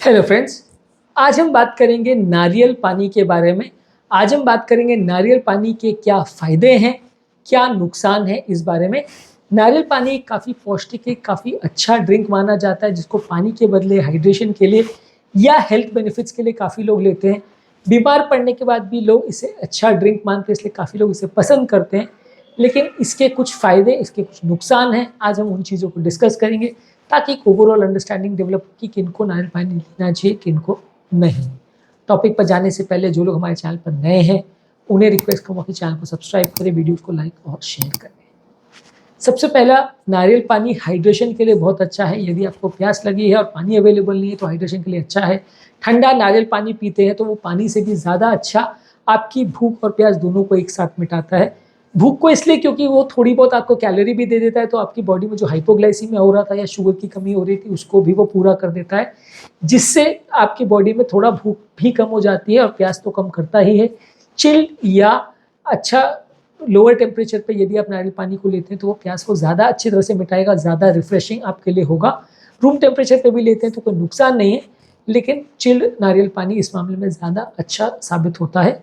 Hello friends, आज हम बात करेंगे नारियल पानी के बारे में। आज हम बात करेंगे नारियल पानी के क्या फ़ायदे हैं, क्या नुकसान है इस बारे में। नारियल पानी काफ़ी पौष्टिक है, काफ़ी अच्छा ड्रिंक माना जाता है जिसको पानी के बदले हाइड्रेशन के लिए या हेल्थ बेनिफिट्स के लिए काफ़ी लोग लेते हैं। बीमार पड़ने के बाद भी लोग इसे अच्छा ड्रिंक मानते हैं, इसलिए काफ़ी लोग इसे पसंद करते हैं। लेकिन इसके कुछ फ़ायदे, इसके कुछ नुकसान हैं। आज हम उन चीज़ों को डिस्कस करेंगे ताकि एक ओवरऑल अंडरस्टैंडिंग डेवलप कि किनको नारियल पानी लेना चाहिए, किनको नहीं। टॉपिक पर जाने से पहले जो लोग हमारे चैनल पर नए हैं उन्हें रिक्वेस्ट करूँगा कि चैनल को सब्सक्राइब करें, वीडियोस को लाइक और शेयर करें। सबसे पहला, नारियल पानी हाइड्रेशन के लिए बहुत अच्छा है। यदि आपको प्यास लगी है और पानी अवेलेबल नहीं है तो हाइड्रेशन के लिए अच्छा है। ठंडा नारियल पानी पीते हैं तो वो पानी से भी ज़्यादा अच्छा आपकी भूख और प्यास दोनों को एक साथ मिटाता है। भूख को इसलिए क्योंकि वो थोड़ी बहुत आपको कैलोरी भी दे देता है, तो आपकी बॉडी में जो हाइपोग्लाइसीमिया हो रहा था या शुगर की कमी हो रही थी उसको भी वो पूरा कर देता है, जिससे आपकी बॉडी में थोड़ा भूख भी कम हो जाती है और प्यास तो कम करता ही है। चिल्ड या अच्छा लोअर टेम्परेचर पे यदि आप नारियल पानी को लेते हैं तो वो प्यास को ज़्यादा अच्छी तरह से मिटाएगा, ज़्यादा रिफ्रेशिंग आपके लिए होगा। रूम टेम्परेचर पे भी लेते हैं तो कोई नुकसान नहीं है, लेकिन चिल्ड नारियल पानी इस मामले में ज़्यादा अच्छा साबित होता है।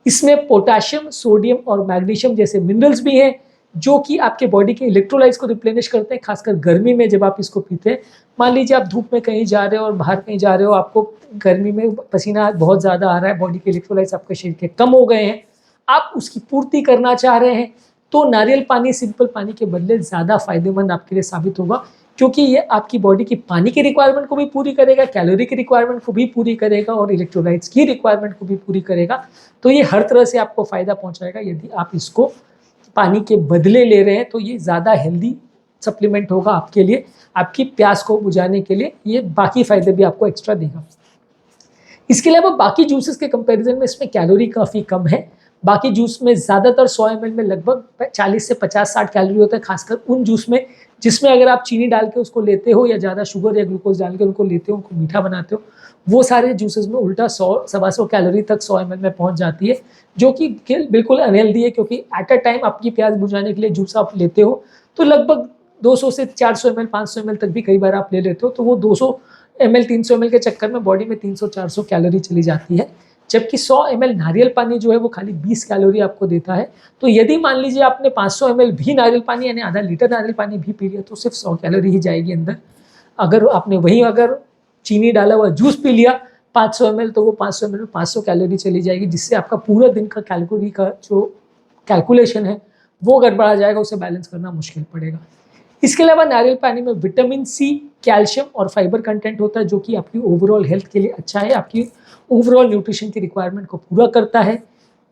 इसमें पोटेशियम, सोडियम और मैग्नीशियम जैसे मिनरल्स भी हैं जो कि आपके बॉडी के इलेक्ट्रोलाइट्स को रिप्लेनिश करते हैं, खासकर गर्मी में जब आप इसको पीते हैं। मान लीजिए आप धूप में कहीं जा रहे हो और बाहर कहीं जा रहे हो, आपको गर्मी में पसीना बहुत ज़्यादा आ रहा है, बॉडी के इलेक्ट्रोलाइट्स आपके शरीर के कम हो गए हैं, आप उसकी पूर्ति करना चाह रहे हैं, तो नारियल पानी सिंपल पानी के बदले ज़्यादा फायदेमंद आपके लिए साबित होगा, क्योंकि ये आपकी बॉडी की पानी की रिक्वायरमेंट को भी पूरी करेगा, कैलोरी की रिक्वायरमेंट को भी पूरी करेगा और इलेक्ट्रोलाइट्स की रिक्वायरमेंट को भी पूरी करेगा। तो ये हर तरह से आपको फ़ायदा पहुंचाएगा। यदि आप इसको पानी के बदले ले रहे हैं तो ये ज़्यादा हेल्दी सप्लीमेंट होगा आपके लिए, आपकी प्यास को बुझाने के लिए ये बाकी फ़ायदे भी आपको एक्स्ट्रा देगा। इसके अलावा बाकी जूसेस के कंपैरिजन में इसमें कैलोरी काफ़ी कम है। बाकी जूस में ज़्यादातर 100 ml में लगभग 40 से 50-60 कैलोरी होता है, खासकर उन जूस में जिसमें अगर आप चीनी डाल के उसको लेते हो या ज़्यादा शुगर या ग्लूकोज डाल के उनको लेते हो, उनको मीठा बनाते हो, वो सारे जूसेस में उल्टा 100-125 कैलोरी तक 100 ml में पहुंच जाती है, जो कि बिल्कुल अनहेल्दी है। क्योंकि एट अ टाइम आपकी प्यास बुझाने के लिए जूस आप लेते हो तो लगभग 200 से 400 ml, 500 ml तक भी कई बार आप ले लेते हो, तो वो 200 ml 300 ml के चक्कर में बॉडी में 300-400 कैलोरी चली जाती है, जबकि 100 ml नारियल पानी जो है वो खाली 20 कैलोरी आपको देता है। तो यदि मान लीजिए आपने 500 ml भी नारियल पानी यानी आधा लीटर नारियल पानी भी पी लिया तो सिर्फ 100 कैलोरी ही जाएगी अंदर। अगर आपने वहीं अगर चीनी डाला हुआ जूस पी लिया 500 ml तो वो 500 ml में 500 कैलोरी चली जाएगी, जिससे आपका पूरा दिन का कैलोरी का जो कैलकुलेशन है वो गड़बड़ा जाएगा, उसे बैलेंस करना मुश्किल पड़ेगा। इसके अलावा नारियल पानी में विटामिन सी, कैल्शियम और फाइबर कंटेंट होता है, जो कि आपकी ओवरऑल हेल्थ के लिए अच्छा है, आपकी ओवरऑल न्यूट्रिशन की रिक्वायरमेंट को पूरा करता है।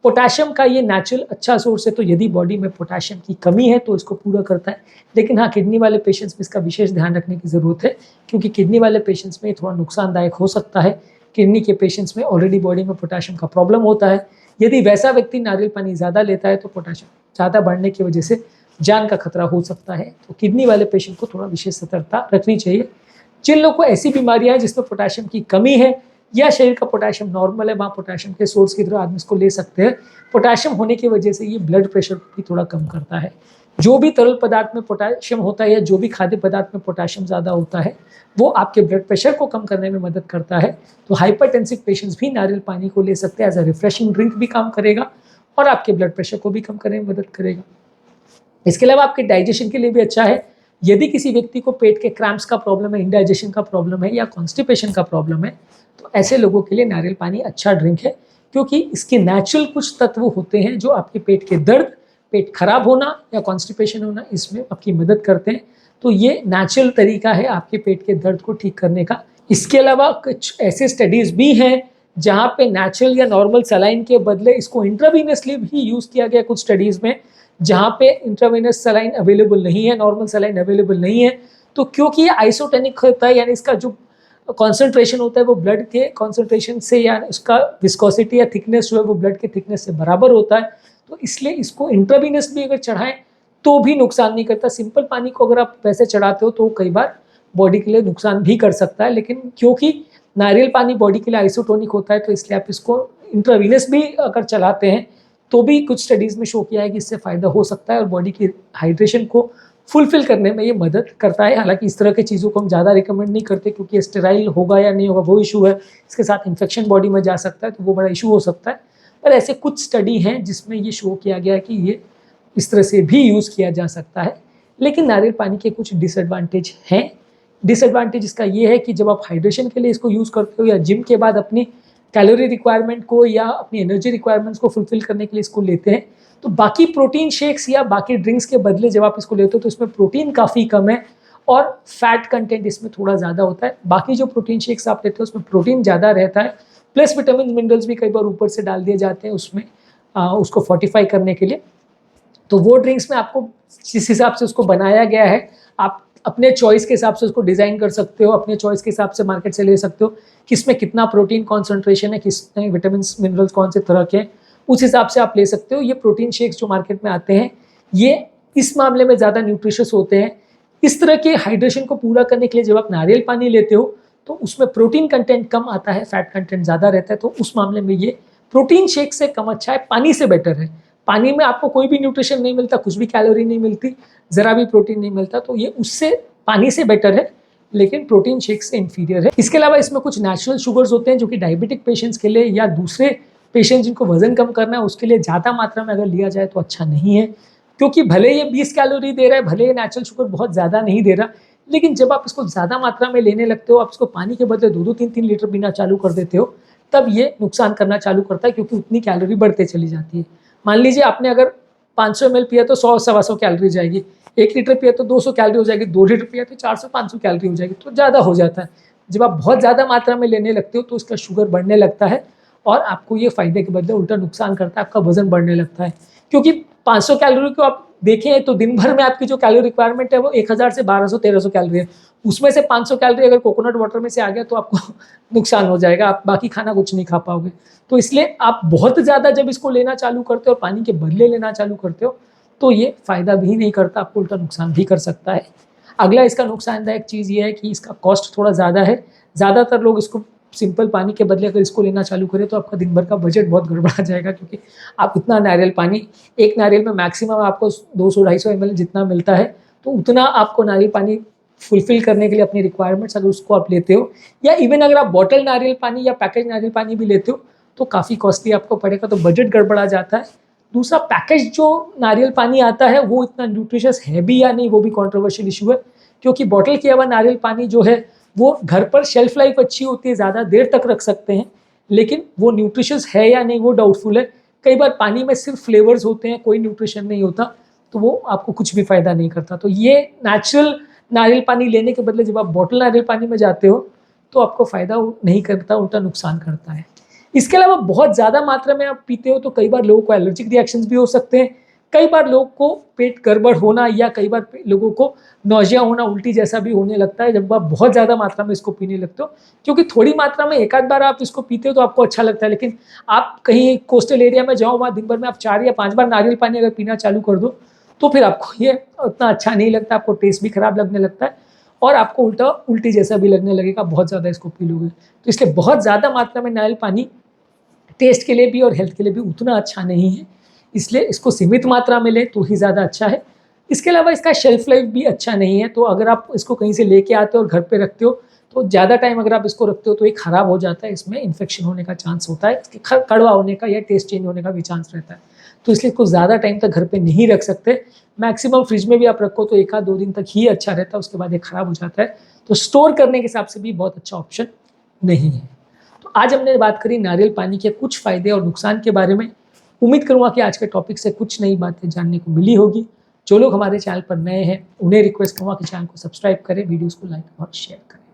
पोटेशियम का ये नेचुरल अच्छा सोर्स है, तो यदि बॉडी में पोटेशियम की कमी है तो इसको पूरा करता है। लेकिन हाँ, किडनी वाले पेशेंट्स में इसका विशेष ध्यान रखने की ज़रूरत है, क्योंकि किडनी वाले पेशेंट्स में थोड़ा नुकसानदायक हो सकता है। किडनी के पेशेंट्स में ऑलरेडी बॉडी में पोटेशियम का प्रॉब्लम होता है। यदि वैसा व्यक्ति नारियल पानी ज़्यादा लेता है तो पोटेशियम ज़्यादा बढ़ने की वजह से जान का खतरा हो सकता है। तो किडनी वाले पेशेंट को थोड़ा विशेष सतर्कता रखनी चाहिए। जिन लोगों को ऐसी बीमारियां हैं जिसमें पोटेशियम की कमी है या शरीर का पोटेशियम नॉर्मल है, वहाँ पोटेशियम के सोर्स की तरह आदमी इसको ले सकते हैं। पोटेशियम होने की वजह से ये ब्लड प्रेशर भी थोड़ा कम करता है। जो भी तरल पदार्थ में पोटेशियम होता है या जो भी खाद्य पदार्थ में पोटेशियम ज़्यादा होता है वो आपके ब्लड प्रेशर को कम करने में मदद करता है। तो हाइपरटेंसिव पेशेंट्स भी नारियल पानी को ले सकते हैं, एज अ रिफ्रेशिंग ड्रिंक भी काम करेगा और आपके ब्लड प्रेशर को भी कम करने में मदद करेगा। इसके अलावा आपके डाइजेशन के लिए भी अच्छा है। यदि किसी व्यक्ति को पेट के क्रैम्प्स का प्रॉब्लम है, इंडाइजेशन का प्रॉब्लम है या कॉन्स्टिपेशन का प्रॉब्लम है, तो ऐसे लोगों के लिए नारियल पानी अच्छा ड्रिंक है, क्योंकि इसके नेचुरल कुछ तत्व होते हैं जो आपके पेट के दर्द, पेट खराब होना या कॉन्स्टिपेशन होना इसमें आपकी मदद करते हैं। तो ये नेचुरल तरीका है आपके पेट के दर्द को ठीक करने का। इसके अलावा कुछ ऐसे स्टडीज़ भी हैं जहाँ पे नेचुरल या नॉर्मल सलाइन के बदले इसको इंट्रावीनसली भी यूज़ किया गया कुछ स्टडीज़ में, जहाँ पे इंट्रावेनस सलाइन अवेलेबल नहीं है, नॉर्मल सलाइन अवेलेबल नहीं है। तो क्योंकि ये आइसोटेनिक होता है, यानी इसका जो कॉन्सेंट्रेशन होता है वो ब्लड के कॉन्सेंट्रेशन से या उसका विस्कोसिटी या थिकनेस जो है वो ब्लड के थिकनेस से बराबर होता है, तो इसलिए इसको इंट्रावेनस भी अगर चढ़ाएं तो भी नुकसान नहीं करता। सिंपल पानी को अगर आप वैसे चढ़ाते हो तो कई बार बॉडी के लिए नुकसान भी कर सकता है, लेकिन क्योंकि नारियल पानी बॉडी के लिए आइसोटोनिक होता है तो इसलिए आप इसको इंट्रावेनस भी अगर चलाते हैं तो भी कुछ स्टडीज़ में शो किया है कि इससे फ़ायदा हो सकता है और बॉडी की हाइड्रेशन को फुलफिल करने में ये मदद करता है। हालांकि इस तरह की चीज़ों को हम ज़्यादा रिकमेंड नहीं करते, क्योंकि स्टेराइल होगा या नहीं होगा वो इशू है, इसके साथ इन्फेक्शन बॉडी में जा सकता है, तो वो बड़ा इशू हो सकता है। पर ऐसे कुछ स्टडी हैं जिसमें ये शो किया गया है कि ये इस तरह से भी यूज़ किया जा सकता है। लेकिन नारियल पानी के कुछ डिसएडवांटेज हैं। डिसएडवांटेज इसका ये है कि जब आप हाइड्रेशन के लिए इसको यूज़ करते हो या जिम के बाद अपनी कैलोरी रिक्वायरमेंट को या अपनी एनर्जी रिक्वायरमेंट्स को फुलफिल करने के लिए इसको लेते हैं, तो बाकी प्रोटीन शेक्स या बाकी ड्रिंक्स के बदले जब आप इसको लेते हो तो इसमें प्रोटीन काफ़ी कम है और फैट कंटेंट इसमें थोड़ा ज़्यादा होता है। बाकी जो प्रोटीन शेक्स आप लेते हो उसमें प्रोटीन ज़्यादा रहता है, प्लस विटामिन मिनरल्स भी कई बार ऊपर से डाल दिए जाते हैं उसमें उसको फोर्टिफाई करने के लिए। तो वो ड्रिंक्स में आपको जिस हिसाब से उसको बनाया गया है, आप अपने चॉइस के हिसाब से उसको डिज़ाइन कर सकते हो, अपने चॉइस के हिसाब से मार्केट से ले सकते हो, किसमें कितना प्रोटीन कॉन्सेंट्रेशन है, किसमें विटामिन मिनरल्स कौन से तरह के हैं, उस हिसाब से आप ले सकते हो। ये प्रोटीन शेक्स जो मार्केट में आते हैं ये इस मामले में ज़्यादा न्यूट्रिशियस होते हैं। इस तरह के हाइड्रेशन को पूरा करने के लिए जब आप नारियल पानी लेते हो तो उसमें प्रोटीन कंटेंट कम आता है, फैट कंटेंट ज़्यादा रहता है, तो उस मामले में ये प्रोटीन शेक से कम अच्छा है, पानी से बेटर है। पानी में आपको कोई भी न्यूट्रिशन नहीं मिलता, कुछ भी कैलोरी नहीं मिलती, ज़रा भी प्रोटीन नहीं मिलता, तो ये उससे पानी से बेटर है, लेकिन प्रोटीन शेक से इंफीरियर है। इसके अलावा इसमें कुछ नेचुरल शुगर्स होते हैं जो कि डायबिटिक पेशेंट्स के लिए या दूसरे पेशेंट जिनको वजन कम करना है उसके लिए ज़्यादा मात्रा में अगर लिया जाए तो अच्छा नहीं है, क्योंकि भले ये 20 कैलोरी दे रहा है, भले ये नेचुरल शुगर बहुत ज़्यादा नहीं दे रहा, लेकिन जब आप इसको ज़्यादा मात्रा में लेने लगते हो, आप इसको पानी के बदले 2-2 3-3 लीटर पीना चालू कर देते हो, तब ये नुकसान करना चालू करता है, क्योंकि उतनी कैलोरी बढ़ते चली जाती है। मान लीजिए आपने अगर 500 ml पिया तो 100-125 कैलोरी जाएगी, 1 लीटर पिया तो 200 कैलोरी हो जाएगी, 2 लीटर पिया तो 400-500 कैलोरी हो जाएगी, तो ज़्यादा हो जाता है। जब आप बहुत ज़्यादा मात्रा में लेने लगते हो तो उसका शुगर बढ़ने लगता है और आपको ये फ़ायदे के बदले उल्टा नुकसान करता है, आपका वजन बढ़ने लगता है। क्योंकि 500 कैलोरी को आप देखें तो दिन भर में आपकी जो कैलोरी रिक्वायरमेंट है वो 1000 से 1200-1300 कैलोरी है, उसमें से 500 कैलोरी अगर कोकोनट वाटर में से आ गया तो आपको नुकसान हो जाएगा, आप बाकी खाना कुछ नहीं खा पाओगे। तो इसलिए आप बहुत ज़्यादा जब इसको लेना चालू करते हो और पानी के बदले लेना चालू करते हो तो ये फ़ायदा भी नहीं करता, आपको उल्टा नुकसान भी कर सकता है। अगला इसका नुकसानदायक चीज़ ये है कि इसका कॉस्ट थोड़ा ज़्यादा है। ज़्यादातर लोग इसको सिंपल पानी के बदले अगर इसको लेना चालू करें तो आपका दिन भर का बजट बहुत गड़बड़ा जाएगा, क्योंकि आप इतना नारियल पानी, एक नारियल में मैक्सिमम आपको 200-250 ml जितना मिलता है, तो उतना आपको नारियल पानी फुलफिल करने के लिए अपनी रिक्वायरमेंट्स अगर उसको आप लेते हो, या इवन अगर आप बॉटल नारियल पानी या पैकेज नारियल पानी भी लेते हो तो काफ़ी कॉस्टली आपको पड़ेगा, तो बजट गड़बड़ा जाता है। दूसरा, पैकेज जो नारियल पानी आता है वो इतना न्यूट्रिशियस है भी या नहीं, वो भी कॉन्ट्रोवर्शियल इशू है, क्योंकि बॉटल किया हुआ नारियल पानी जो है वो घर पर शेल्फ लाइफ अच्छी होती है, ज़्यादा देर तक रख सकते हैं, लेकिन वो न्यूट्रिशियस है या नहीं वो डाउटफुल है। कई बार पानी में सिर्फ फ्लेवर्स होते हैं, कोई न्यूट्रिशन नहीं होता, तो वो आपको कुछ भी फ़ायदा नहीं करता। तो ये नेचुरल नारियल पानी लेने के बदले जब आप बॉटल नारियल पानी में जाते हो तो आपको फ़ायदा नहीं करता, उल्टा नुकसान करता है। इसके अलावा बहुत ज़्यादा मात्रा में आप पीते हो तो कई बार लोगों को एलर्जिक रिएक्शंस भी हो सकते हैं, कई बार लोगों को पेट गड़बड़ होना या कई बार लोगों को नौजिया होना, उल्टी जैसा भी होने लगता है जब आप बहुत ज़्यादा मात्रा में इसको पीने लगते हो। क्योंकि थोड़ी मात्रा में एक आध बार आप इसको पीते हो तो आपको अच्छा लगता है, लेकिन आप कहीं कोस्टल एरिया में जाओ, वहाँ दिन भर में आप 4 या 5 बार नारियल पानी अगर पीना चालू कर दो तो फिर आपको ये उतना अच्छा नहीं लगता, आपको टेस्ट भी खराब लगने लगता है और आपको उल्टी जैसा भी लगने लगेगा, बहुत ज़्यादा इसको पी लोगे। तो इसलिए बहुत ज़्यादा मात्रा में नारियल पानी टेस्ट के लिए भी और हेल्थ के लिए भी उतना अच्छा नहीं है, इसलिए इसको सीमित मात्रा में लें तो ही ज़्यादा अच्छा है। इसके अलावा इसका शेल्फ लाइफ भी अच्छा नहीं है, तो अगर आप इसको कहीं से लेके आते हो और घर पे रखते हो तो ज़्यादा टाइम अगर आप इसको रखते हो तो ये ख़राब हो जाता है, इसमें इन्फेक्शन होने का चांस होता है, इसके कड़वा होने का या टेस्ट चेंज होने का भी चांस रहता है। तो इसलिए इसको ज़्यादा टाइम तक घर पे नहीं रख सकते, मैक्सिमम फ्रिज में भी आप रखो तो 1-2 दिन तक ही अच्छा रहता है, उसके बाद ये ख़राब हो जाता है। तो स्टोर करने के हिसाब से भी बहुत अच्छा ऑप्शन नहीं है। तो आज हमने बात करी नारियल पानी के कुछ फ़ायदे और नुकसान के बारे में। उम्मीद करूँगा कि आज के टॉपिक से कुछ नई बातें जानने को मिली होगी। जो लोग हमारे चैनल पर नए हैं उन्हें रिक्वेस्ट करूँगा कि चैनल को सब्सक्राइब करें, वीडियोज़ को लाइक और शेयर करें।